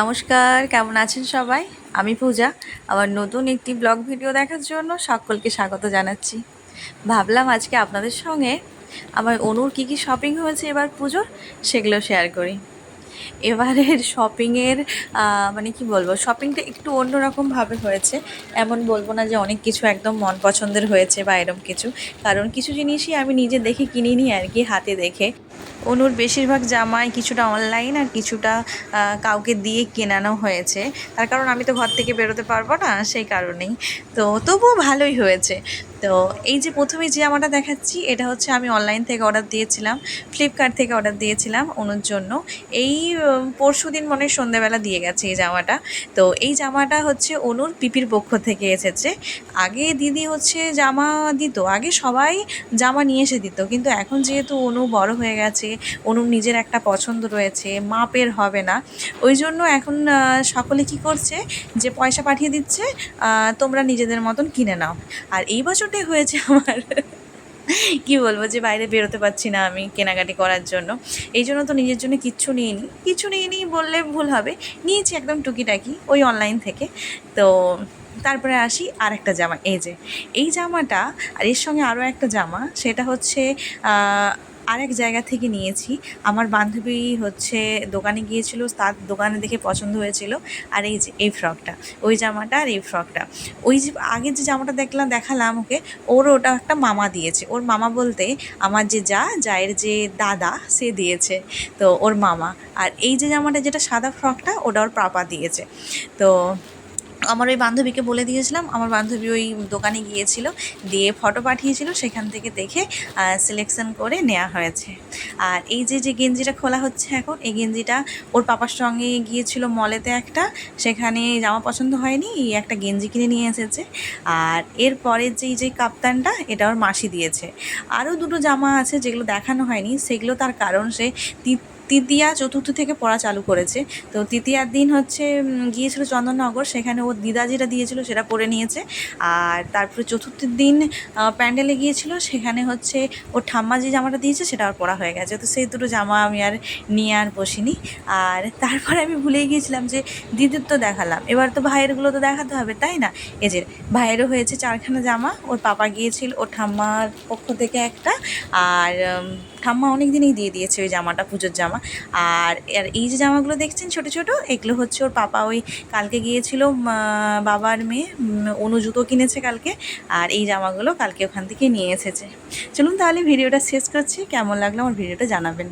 নমস্কার, কেমন আছেন সবাই? আমি পূজা। আমার নতুন একটি ব্লগ ভিডিও দেখার জন্য সকলকে স্বাগত জানাচ্ছি। ভাবলাম আজকে আপনাদের সঙ্গে আমার অনুর কী শপিং হয়েছে এবার পুজোর সেগুলো শেয়ার করি। এবারের শপিংয়ের মানে কি বলবো, শপিংটা একটু অন্যরকমভাবে হয়েছে। এমন বলবো না যে অনেক কিছু একদম মন পছন্দের হয়েছে বা এরম কিছু, কারণ কিছু জিনিসই আমি নিজে দেখে কিনিনি আর কি, হাতে দেখে। অনুর বেশিরভাগ জামাই কিছুটা অনলাইন আর কিছুটা কাউকে দিয়ে কেনানো হয়েছে। তার কারণ আমি তো ঘর থেকে বেরোতে পারবো না, সেই কারণেই। তো তবুও ভালোই হয়েছে। তো এই যে প্রথমে যে জামাটা দেখাচ্ছি, এটা হচ্ছে আমি অনলাইন থেকে অর্ডার দিয়েছিলাম, ফ্লিপকার্ট থেকে অর্ডার দিয়েছিলাম অনুর জন্য। এই পরশুদিন মনে হয় সন্ধ্যেবেলা দিয়ে গেছে এই জামাটা। তো এই জামাটা হচ্ছে অনুর পিপির পক্ষ থেকে এসেছে। আগে দিদি হচ্ছে জামা দিত, আগে সবাই জামা নিয়ে এসে দিত, কিন্তু এখন যেহেতু অনু বড় হয়ে গেছে, অনুর নিজের একটা পছন্দ রয়েছে, মাপের হবে না, ওই জন্য এখন সকলে কি করছে যে পয়সা পাঠিয়ে দিচ্ছে, তোমরা নিজেদের মতন কিনে নাও। আর এই বছরটাই হয়েছে আমার কি বলবো, যে বাইরে বেরোতে পারছি না আমি কেনাকাটি করার জন্য, এই জন্য তো নিজের জন্য কিচ্ছু নিইনি বললে ভুল হবে, নিয়েছি একদম টুকিটাকি ওই অনলাইন থেকে। তো তারপরে আসি আর একটা জামা, এই যে এই জামাটা, আর এর সঙ্গে আরও একটা জামা, সেটা হচ্ছে আরেক জায়গা থেকে নিয়েছি। আমার বান্ধবী হচ্ছে দোকানে গিয়েছিল, তার দোকানে দেখে পছন্দ হয়েছিল। আর এই যে এই ফ্রকটা, ওই জামাটা আর এই ফ্রকটা, ওই যে আগে যে জামাটা দেখালাম ওকে, ওর ওটা একটা মামা দিয়েছে। ওর মামা বলতে আমার যে জায়ের যে দাদা, সে দিয়েছে, তো ওর মামা। আর এই যে জামাটা, যেটা সাদা ফ্রকটা, ওটা ওর পাপা দিয়েছে। তো আমার ওই বান্ধবীকে বলে দিয়েছিলাম, আমার বান্ধবী ওই দোকানে গিয়েছিল, দিয়ে ফটো পাঠিয়েছিল, সেখান থেকে দেখে সিলেকশন করে নেওয়া হয়েছে। আর এই যে গেঞ্জিটা খোলা হচ্ছে এখন, এই গেঞ্জিটা ওর পাপার সঙ্গে গিয়েছিল মলেতে একটা, সেখানে জামা পছন্দ হয়নি, এই একটা গেঞ্জি কিনে নিয়ে এসেছে। আর এরপরের যে কাপ্তানটা, এটা ওর মাসি দিয়েছে। আরও দুটো জামা আছে যেগুলো দেখানো হয়নি, সেগুলো তার কারণ সে তৃতীয়া চতুর্থ থেকে পড়া চালু করেছে। তো তৃতীয়ার দিন হচ্ছে গিয়েছিল চন্দননগর, সেখানে ওর দিদা যেটা দিয়েছিল সেটা পরে নিয়েছে। আর তারপরে চতুর্থের দিন প্যান্ডেলে গিয়েছিল, সেখানে হচ্ছে ওর ঠাম্মা যে জামাটা দিয়েছে সেটা আর পরা হয়ে গেছে। তো সেই দুটো জামা আমি আর নিয়ে আর বসিনি। আর তারপরে আমি ভুলেই গিয়েছিলাম যে দিদির তো দেখালাম, এবার তো ভাইয়েরগুলো তো দেখাতে হবে, তাই না? এই যে ভাইয়েরও হয়েছে 4খানা জামা, ওর পাপা গিয়েছিল, ওর ঠাম্মার পক্ষ থেকে একটা, আর ঠাম্মা অনেক দিনই দিয়ে দিয়েছে ওই জামাটা, পুজোর জামা। আর এই যে জামাগুলো দেখছেন ছোট ছোট, এগুলো হচ্ছে ওর পাপা ওই কালকে গিয়েছিল, বাবার মেয়ে অনু জুতো কিনেছে কালকে, আর এই জামাগুলো কালকে ওখান থেকে নিয়ে এসেছে। চলুন তাহলে ভিডিওটা শেষ করছি, কেমন লাগলো আমার ভিডিওটা জানাবেন।